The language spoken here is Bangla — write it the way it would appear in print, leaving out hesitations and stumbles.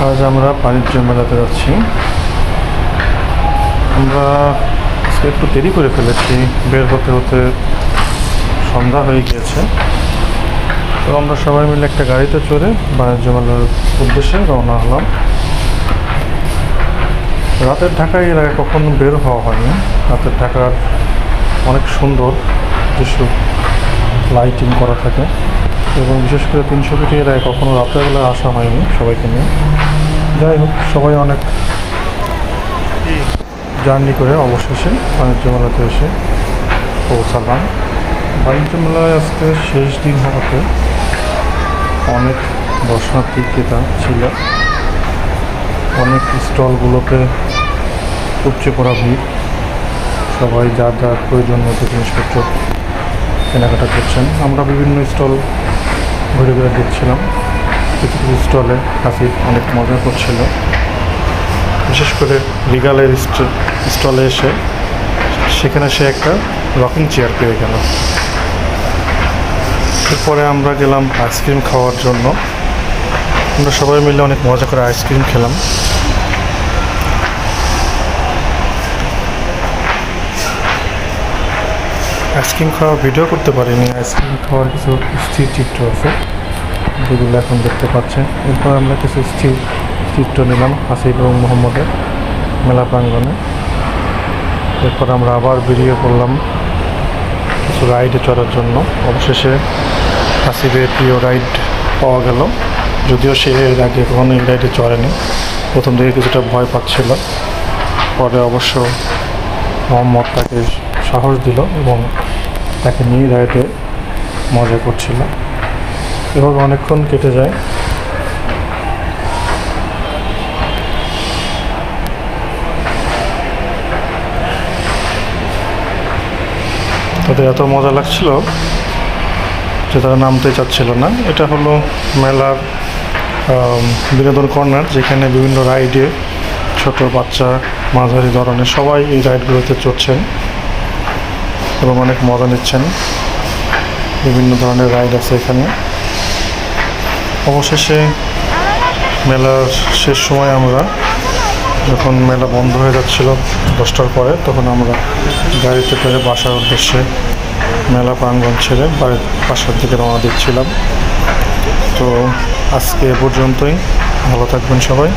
আজ আমরা বাণিজ্য মেলাতে যাচ্ছি। আমরা আজকে একটু দেরি করে ফেলেছি, বের হতে হতে সন্ধ্যা হয়ে গিয়েছে। তো আমরা সবাই মিলে একটা গাড়িতে চড়ে বাণিজ্য মেলার উদ্দেশ্যে রওনা হলাম। রাতের ঢাকায় এর আগে কখনো বের হওয়া হয়নি। রাতের ঢাকার অনেক সুন্দর দৃশ্য লাইটিং করা থাকে এবং বিশেষ করে 300 কোটি এর আগে কখনো রাতের বেলা আসা হয়নি সবাইকে নিয়ে। যাই হোক, সবাই অনেক জার্নি করে অবশেষে বাণিজ্য মেলাতে এসে পৌঁছালাম। বাণিজ্য মেলায় আজকে শেষ দিন হওয়াতে অনেক দর্শনার্থী ক্রেতা ছিল। অনেক স্টলগুলোতে উপচে পড়া ভিড়। সবাই যার যার প্রয়োজন মতো জিনিসপত্র কেনাকাটা করছেন। আমরা বিভিন্ন স্টল ঘুরে ঘুরে দেখছিলাম। কিছু কিছু স্টলে হাসিব অনেক মজা করছিল। বিশেষ করে রিগালের স্টলে এসে সেখানে সে একটা রকিং চেয়ার পেয়ে গেল। এরপরে আমরা গেলাম আইসক্রিম খাওয়ার জন্য। আমরা সবাই মিলে অনেক মজা করে আইসক্রিম খেলাম। আইসক্রিম খাওয়ার ভিডিও করতে পারিনি। আইসক্রিম খাওয়ার কিছু স্থির চিত্র আছে, যেগুলো এখন দেখতে পাচ্ছেন। এরপর আমরা কিছু স্থির চিত্র নিলাম হাসিব এবং মোহাম্মদের মেলা প্রাঙ্গণে। এরপর আমরা আবার বেরিয়ে পড়লাম কিছু রাইডে চড়ার জন্য। অবশেষে হাসিবের প্রিয় রাইড পাওয়া গেল, যদিও সে এর আগে কখনো এই রাইডে চড়েনি। প্রথম দিকে কিছুটা ভয় পাচ্ছিল, পরে অবশ্য মোহাম্মদ তাকে সাহস দিল এবং তাকে নিয়ে রাইডে মজা করছিল। এভাবে অনেকক্ষণ কেটে যায়। তাদের এত মজা লাগছিল যে তারা নামতে চাচ্ছিল না। এটা হলো মেলার বিনোদন কর্নার, যেখানে বিভিন্ন রাইডে ছোট বাচ্চা মাঝারি ধরনের সবাই এই রাইডগুলোতে চড়ছেন এবং অনেক মজা নিচ্ছেন। বিভিন্ন ধরনের রাইড আছে এখানে। অবশেষে মেলার শেষ সময় আমরা যখন মেলা বন্ধ হয়ে যাচ্ছিল 10টার পরে, তখন আমরা গাড়িতে করে বাসার উদ্দেশ্যে মেলা প্রাঙ্গণ ছেড়ে বাসার দিকে রওনা দিচ্ছিলাম। তো আজকে এ পর্যন্তই। ভালো থাকবেন সবাই।